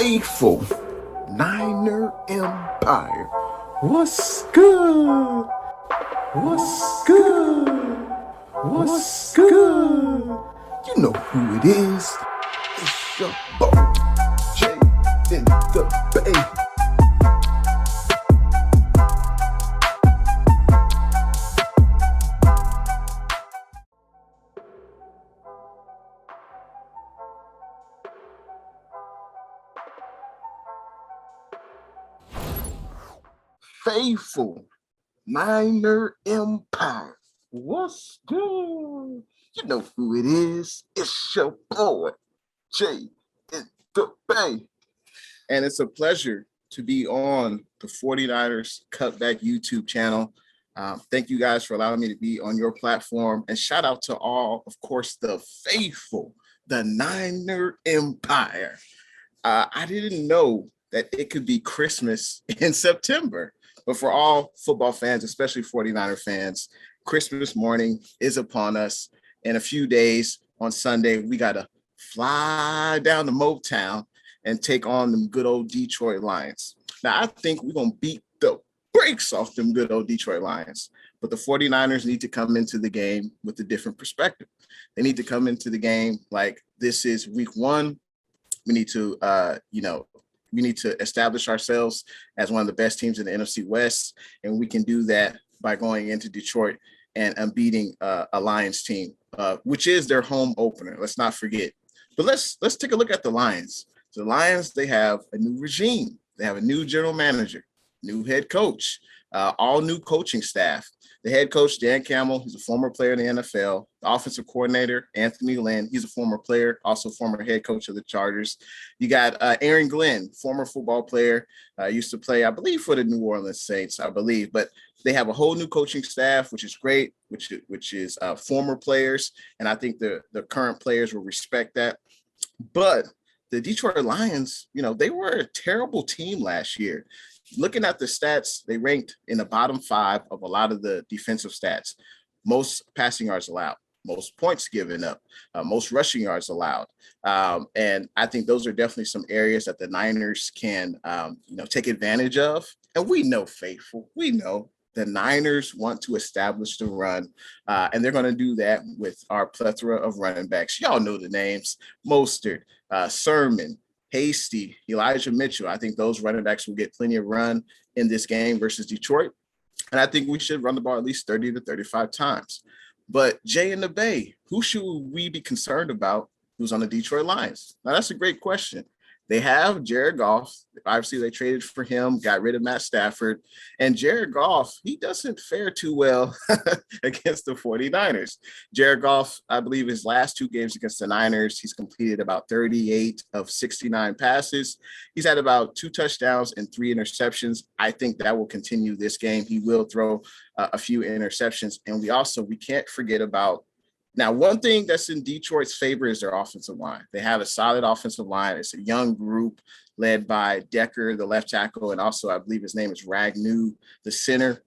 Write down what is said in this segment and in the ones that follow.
faithful Niner Empire. What's good? What's good? What's good? You know who it is. It's your boy, Jay in the Bay. Faithful Niner Empire. What's good? You know who it is. It's your boy, Jay in the Bay. And it's a pleasure to be on the 49ers Cutback YouTube channel. Thank you guys for allowing me to be on your platform. And shout out to all, of course, the faithful, the Niner Empire. I didn't know that it could be Christmas in September. But for all football fans, especially 49er fans, Christmas morning is upon us. In a few days on Sunday, we got to fly down to Motown and take on them good old Detroit Lions. Now, I think we're going to beat the brakes off them good old Detroit Lions. But the 49ers need to come into the game with a different perspective. They need to come into the game like this is week one. We need to, we need to establish ourselves as one of the best teams in the NFC West, and we can do that by going into Detroit and beating a Lions team, which is their home opener. Let's not forget. But let's take a look at the Lions. The Lions, they have a new regime. They have a new general manager, new head coach, all new coaching staff. The head coach, Dan Campbell, he's a former player in the NFL. The offensive coordinator, Anthony Lynn, he's a former player, also former head coach of the Chargers. You got Aaron Glenn, former football player, used to play, I believe, for the New Orleans Saints, I believe. But they have a whole new coaching staff, which is great, which is former players. And I think the current players will respect that. But the Detroit Lions, they were a terrible team last year. Looking at the stats, they ranked in the bottom 5 of a lot of the defensive stats. Most passing yards allowed, most points given up, most rushing yards allowed. And I think those are definitely some areas that the Niners can, take advantage of. And we know, faithful, we know the Niners want to establish the run, and they're going to do that with our plethora of running backs. Y'all know the names: Mostert, Sermon, Hasty, Elijah Mitchell. I think those running backs will get plenty of run in this game versus Detroit. And I think we should run the ball at least 30 to 35 times. But Jay in the Bay, who should we be concerned about who's on the Detroit Lions? Now, that's a great question. They have Jared Goff. Obviously, they traded for him, got rid of Matt Stafford. And Jared Goff, he doesn't fare too well against the 49ers. Jared Goff, I believe his last 2 games against the Niners, he's completed about 38 of 69 passes. He's had about 2 touchdowns and 3 interceptions. I think that will continue this game. He will throw a few interceptions. And we can't forget about. Now, one thing that's in Detroit's favor is their offensive line. They have a solid offensive line. It's a young group led by Decker, the left tackle, and also I believe his name is Ragnu, the center.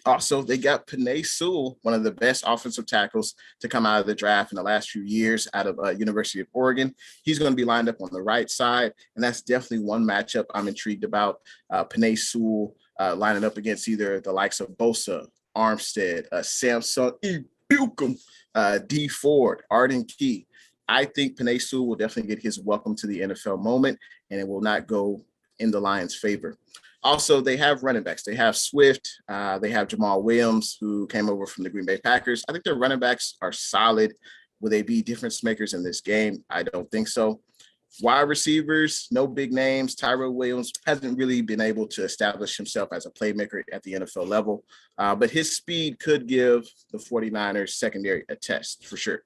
Also, they got Penei Sewell, one of the best offensive tackles to come out of the draft in the last few years out of University of Oregon. He's going to be lined up on the right side, and that's definitely one matchup I'm intrigued about. Penei Sewell lining up against either the likes of Bosa, Armstead, Samson, Bucum, D Ford, Arden Key. I think Penei Sewell will definitely get his welcome to the NFL moment, and it will not go in the Lions' favor. Also, they have running backs. They have Swift. They have Jamal Williams, who came over from the Green Bay Packers. I think their running backs are solid. Will they be difference makers in this game? I don't think so. Wide receivers, no big names. Tyrell Williams hasn't really been able to establish himself as a playmaker at the NFL level, but his speed could give the 49ers secondary a test for sure.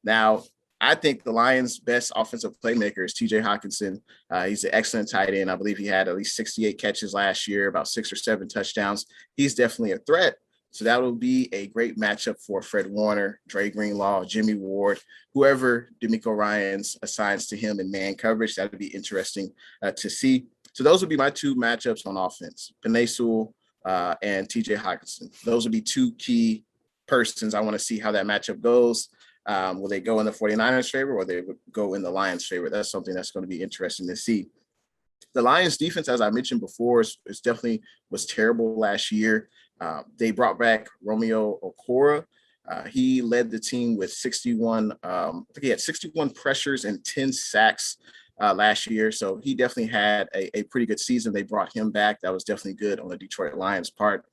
Now, I think the Lions' best offensive playmaker is TJ Hawkinson. He's an excellent tight end. I believe he had at least 68 catches last year, about 6 or 7 touchdowns. He's definitely a threat. So that will be a great matchup for Fred Warner, Dre Greenlaw, Jimmy Ward, whoever D'Amico Ryans assigns to him in man coverage. That would be interesting to see. So those would be my 2 matchups on offense: Penei Sewell and TJ Hawkinson. Those would be 2 key persons. I want to see how that matchup goes. Will they go in the 49ers favor or they would go in the Lions favor? That's something that's going to be interesting to see. The Lions defense, as I mentioned before, is definitely was terrible last year. They brought back Romeo Okora. He led the team with 61. I think he had 61 pressures and 10 sacks last year. So he definitely had a pretty good season. They brought him back. That was definitely good on the Detroit Lions part.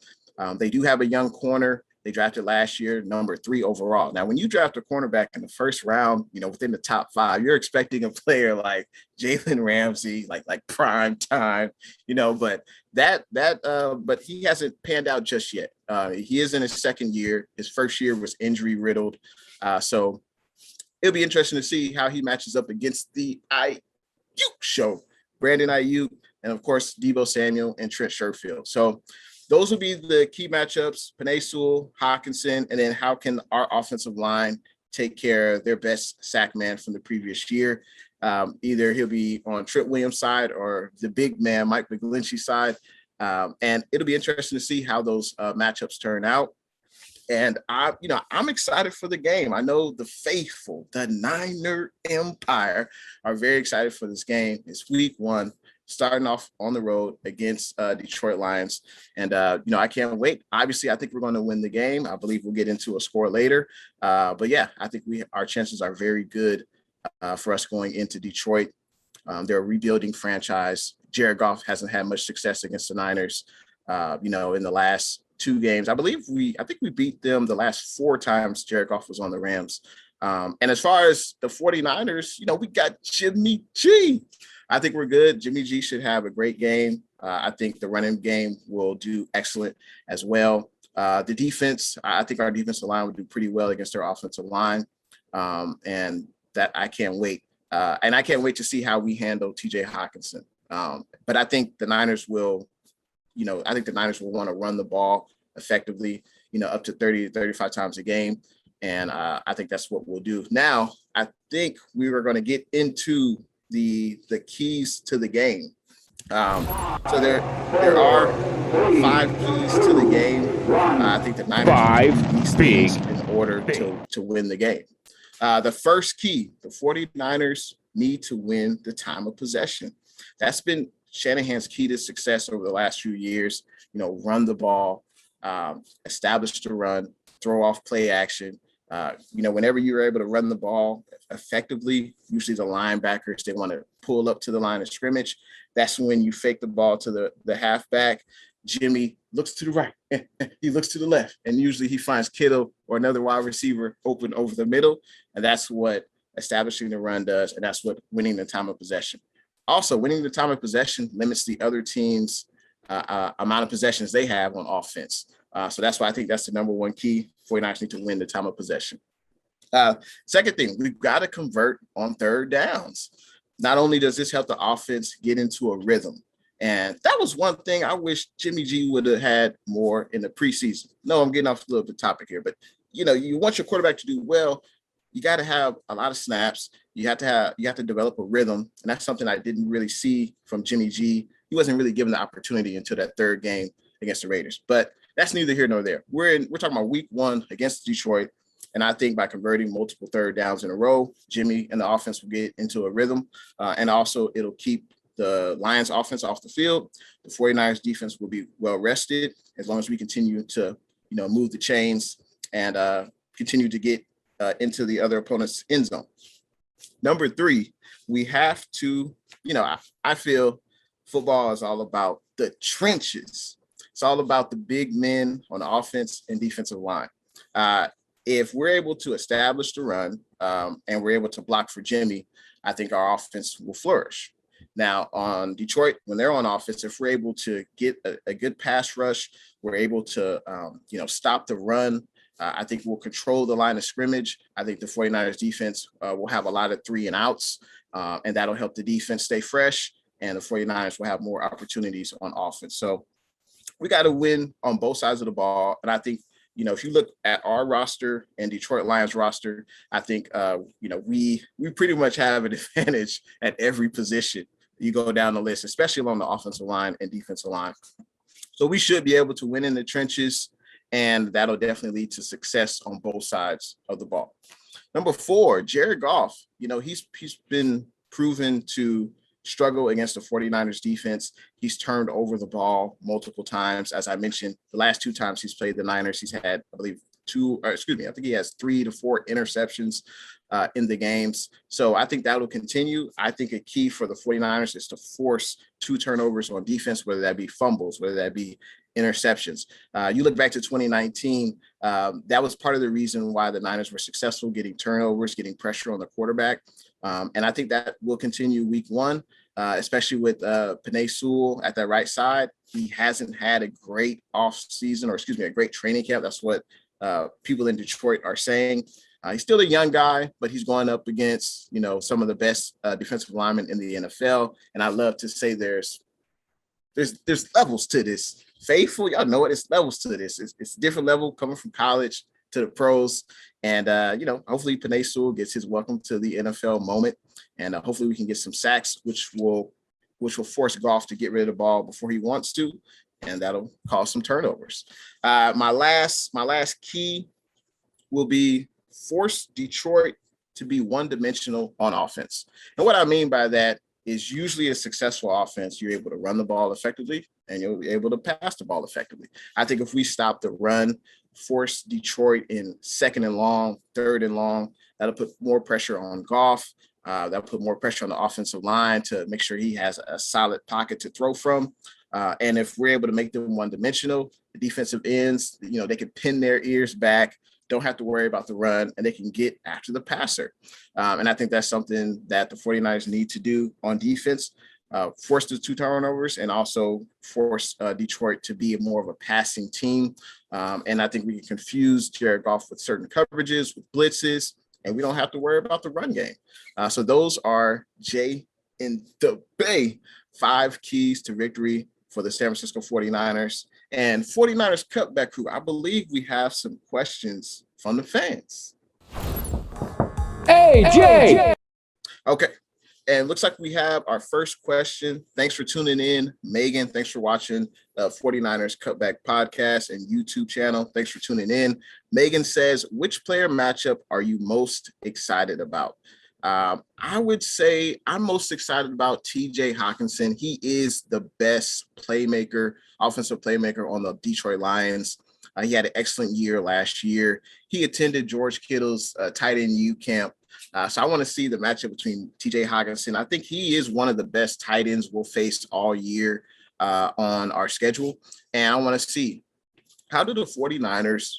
They do have a young corner. They drafted last year, number 3 overall. Now, when you draft a cornerback in the first round, within the top 5, you're expecting a player like Jalen Ramsey, like prime time, but but he hasn't panned out just yet. He is in his second year. His first year was injury riddled. So it'll be interesting to see how he matches up against the Ayuk show, Brandon Ayuk, and of course, Deebo Samuel and Trent Sherfield. So those will be the key matchups: Penei Sewell, Hawkinson, and then how can our offensive line take care of their best sack man from the previous year? Either he'll be on Trent Williams' side or the big man, Mike McGlinchey's side. And it'll be interesting to see how those matchups turn out. And I'm excited for the game. I know the faithful, the Niner Empire, are very excited for this game. It's week 1. Starting off on the road against Detroit Lions. And, I can't wait. Obviously, I think we're going to win the game. I believe we'll get into a score later. But yeah, I think our chances are very good for us going into Detroit. They're a rebuilding franchise. Jared Goff hasn't had much success against the Niners, in the last 2 games. I think we beat them the last 4 times Jared Goff was on the Rams. And as far as the 49ers, we got Jimmy G. I think we're good. Jimmy G should have a great game. I think the running game will do excellent as well. The defense, I think our defensive line would do pretty well against their offensive line. And that I can't wait. And I can't wait to see how we handle TJ Hawkinson. But I think the Niners will, want to run the ball effectively, up to 30 to 35 times a game. And I think that's what we'll do. Now, I think we were going to get into the keys to the game. So there are 5 keys to the game. I think the Niners 5 big in order to win the game. The first key, the 49ers need to win the time of possession. That's been Shanahan's key to success over the last few years. Run the ball, establish the run, throw off play action. Whenever you're able to run the ball effectively, usually the linebackers, they want to pull up to the line of scrimmage. That's when you fake the ball to the halfback. Jimmy looks to the right, he looks to the left, and usually he finds Kittle or another wide receiver open over the middle. And that's what establishing the run does, and that's what winning the time of possession. Also, winning the time of possession limits the other team's amount of possessions they have on offense. So that's why I think that's the number 1 key. 49ers need to win the time of possession. Second thing, we've got to convert on third downs. Not only does this help the offense get into a rhythm, and that was one thing I wish Jimmy G would have had more in the preseason. No, I'm getting off a little bit topic here, but you want your quarterback to do well, you got to have a lot of snaps. You have to develop a rhythm, and that's something I didn't really see from Jimmy G. He wasn't really given the opportunity until that 3rd game against the Raiders. But that's neither here nor there. We're talking about week 1 against Detroit, and I think by converting multiple third downs in a row, Jimmy and the offense will get into a rhythm, and also it'll keep the Lions offense off the field. The 49ers defense will be well rested as long as we continue to move the chains and continue to get into the other opponent's end zone. Number 3, we have to, I feel football is all about the trenches. It's all about the big men on the offense and defensive line. If we're able to establish the run and we're able to block for Jimmy, I think our offense will flourish. Now, on Detroit, when they're on offense, if we're able to get a good pass rush, we're able to, stop the run. I think we'll control the line of scrimmage. I think the 49ers defense will have a lot of 3 and outs, and that'll help the defense stay fresh, and the 49ers will have more opportunities on offense. So we got to win on both sides of the ball. And I think, if you look at our roster and Detroit Lions roster, I think, we pretty much have an advantage at every position. You go down the list, especially along the offensive line and defensive line. So we should be able to win in the trenches, and that'll definitely lead to success on both sides of the ball. Number 4, Jared Goff. He's been proven to struggle against the 49ers defense. He's turned over the ball multiple times. As I mentioned, the last 2 times he's played the Niners, he's had, I believe, I think he has 3 to 4 interceptions in the games. So I think that will continue. I think a key for the 49ers is to force 2 turnovers on defense, whether that be fumbles, whether that be interceptions. You look back to 2019, that was part of the reason why the Niners were successful getting turnovers, getting pressure on the quarterback. And I think that will continue week 1, especially with Penei Sewell at that right side. He hasn't had a great a great training camp. That's what people in Detroit are saying. He's still a young guy, but he's going up against, some of the best defensive linemen in the NFL. And I love to say there's levels to this. Faithful, y'all know it. It's levels to this. It's a different level coming from college to the pros. And, hopefully Penei Sewell gets his welcome to the NFL moment. And hopefully we can get some sacks, which will force Goff to get rid of the ball before he wants to. And that'll cause some turnovers. My last key will be force Detroit to be one-dimensional on offense. And what I mean by that is usually a successful offense, you're able to run the ball effectively and you'll be able to pass the ball effectively. I think if we stop the run, force Detroit in 2nd and long, 3rd and long, that'll put more pressure on Goff. That'll put more pressure on the offensive line to make sure he has a solid pocket to throw from. And if we're able to make them one-dimensional, the defensive ends, they can pin their ears back, don't have to worry about the run, and they can get after the passer. And I think that's something that the 49ers need to do on defense, force the 2 turnovers and also force Detroit to be more of a passing team. And I think we can confuse Jared Goff with certain coverages, with blitzes, and we don't have to worry about the run game. So those are Jay in the Bay, 5 keys to victory for the San Francisco 49ers. And 49ers Cutback crew, I believe we have some questions from the fans. Hey, Jay! Okay. And looks like we have our first question. Thanks for tuning in. Megan, thanks for watching the 49ers Cutback Podcast and YouTube channel. Thanks for tuning in. Megan says, which player matchup are you most excited about? I would say I'm most excited about TJ Hockenson. He is the best offensive playmaker on the Detroit Lions. He had an excellent year last year. He attended George Kittle's tight end U camp. So I want to see the matchup between TJ Hockenson. I think he is one of the best tight ends we'll face all year on our schedule. And I want to see, how do the 49ers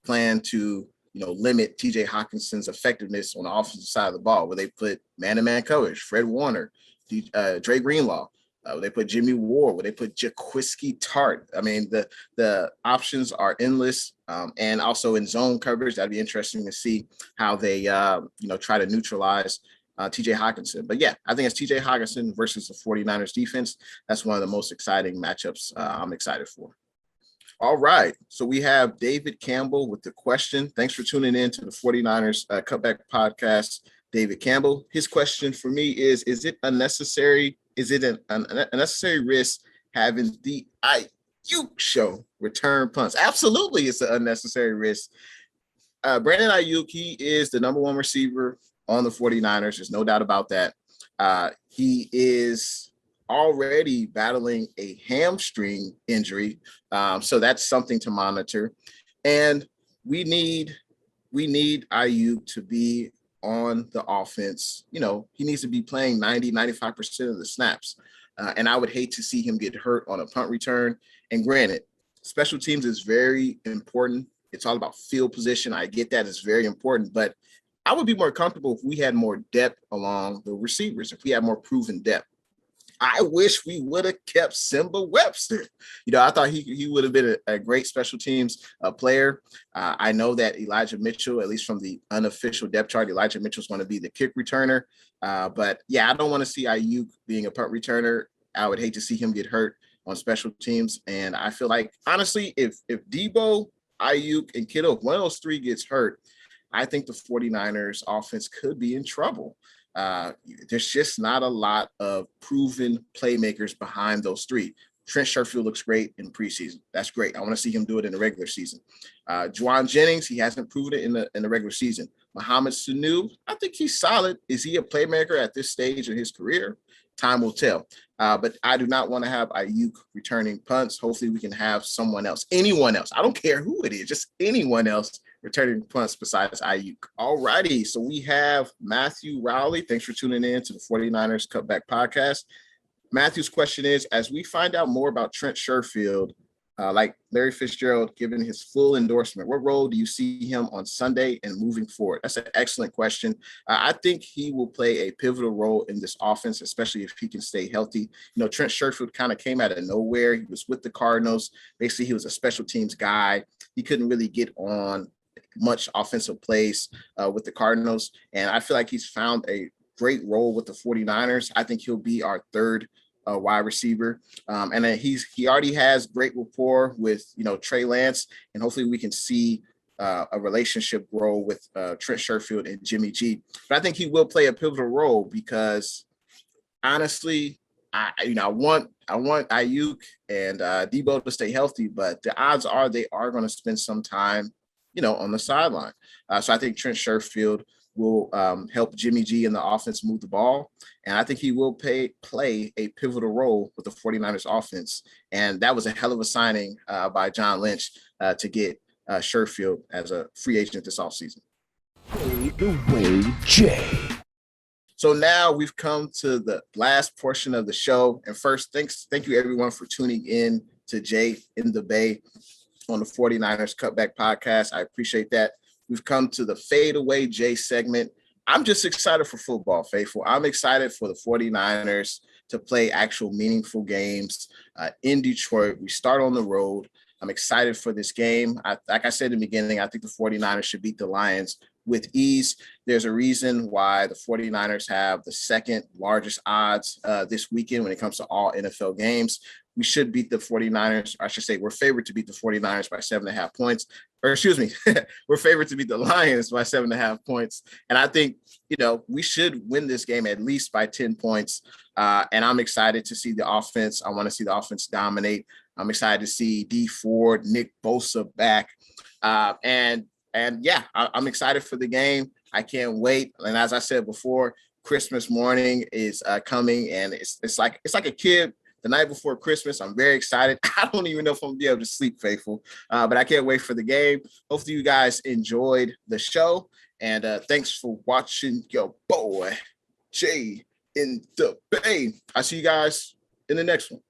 plan to limit TJ Hawkinson's effectiveness on the offensive side of the ball, where they put man-to-man coverage, Fred Warner, Dre Greenlaw, where they put Jimmy Ward, where they put Jaquiski Tart. I mean, the options are endless, and also in zone coverage. That'd be interesting to see how they, try to neutralize TJ Hockenson. But yeah, I think it's TJ Hockenson versus the 49ers defense. That's one of the most exciting matchups I'm excited for. All right. So we have David Campbell with the question. Thanks for tuning in to the 49ers Cutback Podcast. David Campbell. His question for me is it unnecessary? Is it an unnecessary risk having the Ayuk show return punts? Absolutely, it's an unnecessary risk. Brandon Ayuk, he is the number 1 receiver on the 49ers. There's no doubt about that. He is already battling a hamstring injury. So that's something to monitor. And we need Ayuk to be on the offense. He needs to be playing 90-95% of the snaps. And I would hate to see him get hurt on a punt return. And granted, special teams is very important. It's all about field position. I get that. It's very important. But I would be more comfortable if we had more depth along the receivers, if we had more proven depth. I wish we would have kept Simba Webster. I thought he would have been a great special teams player. I know that Elijah Mitchell, at least from the unofficial depth chart, Elijah Mitchell is going to be the kick returner. But yeah, I don't want to see Ayuk being a punt returner. I would hate to see him get hurt on special teams. And I feel like, honestly, if Debo, Ayuk, and Kittle, if one of those 3 gets hurt, I think the 49ers offense could be in trouble. There's just not a lot of proven playmakers behind those 3. Trent Sherfield looks great in preseason. That's great. I want to see him do it in the regular season. Juwan Jennings, he hasn't proven it in the regular season. Mohamed Sanu, I think he's solid. Is he a playmaker at this stage in his career? Time will tell. But I do not want to have Ayuk returning punts. Hopefully we can have someone else, anyone else. I don't care who it is, just anyone else returning punts besides Ayuk. All righty. So we have Matthew Rowley. Thanks for tuning in to the 49ers Cutback Podcast. Matthew's question is, as we find out more about Trent Sherfield, like Larry Fitzgerald giving his full endorsement, what role do you see him on Sunday and moving forward? That's an excellent question. I think he will play a pivotal role in this offense, especially if he can stay healthy. You know, Trent Sherfield kind of came out of nowhere. He was with the Cardinals. Basically, he was a special teams guy. He couldn't really get on much offensive plays with the Cardinals. And I feel like he's found a great role with the 49ers. I think he'll be our third wide receiver. And then he already has great rapport with, Trey Lance, and hopefully we can see a relationship grow with Trent Sherfield and Jimmy G. But I think he will play a pivotal role because honestly, I want Ayuk and Debo to stay healthy, but the odds are they are going to spend some time, on the sideline. So I think Trent Sherfield will help Jimmy G and the offense move the ball. And I think he will play a pivotal role with the 49ers offense. And that was a hell of a signing by John Lynch to get Sherfield as a free agent this offseason. The way, Jay. So now we've come to the last portion of the show. And first, thank you everyone for tuning in to Jay in the Bay on the 49ers Cutback Podcast. I appreciate that. We've come to the Fade Away Jay segment. I'm just excited for football, faithful. I'm excited for the 49ers to play actual meaningful games in Detroit. We start on the road. I'm excited for this game. Like I said in the beginning, I think the 49ers should beat the Lions with ease. There's a reason why the 49ers have the second largest odds this weekend when it comes to all NFL games. We should beat the 49ers. I should say we're favored to beat the 49ers by 7.5 points. Or excuse me, we're favored to beat the Lions by 7.5 points. And I think, we should win this game at least by 10 points. And I'm excited to see the offense. I want to see the offense dominate. I'm excited to see D Ford, Nick Bosa back. And yeah, I'm excited for the game. I can't wait. And as I said before, Christmas morning is coming, and it's like a kid the night before Christmas. I'm very excited. I don't even know if I'm gonna be able to sleep, faithful, but I can't wait for the game. Hopefully you guys enjoyed the show, and thanks for watching your boy Jay in the Bay. I'll see you guys in the next one.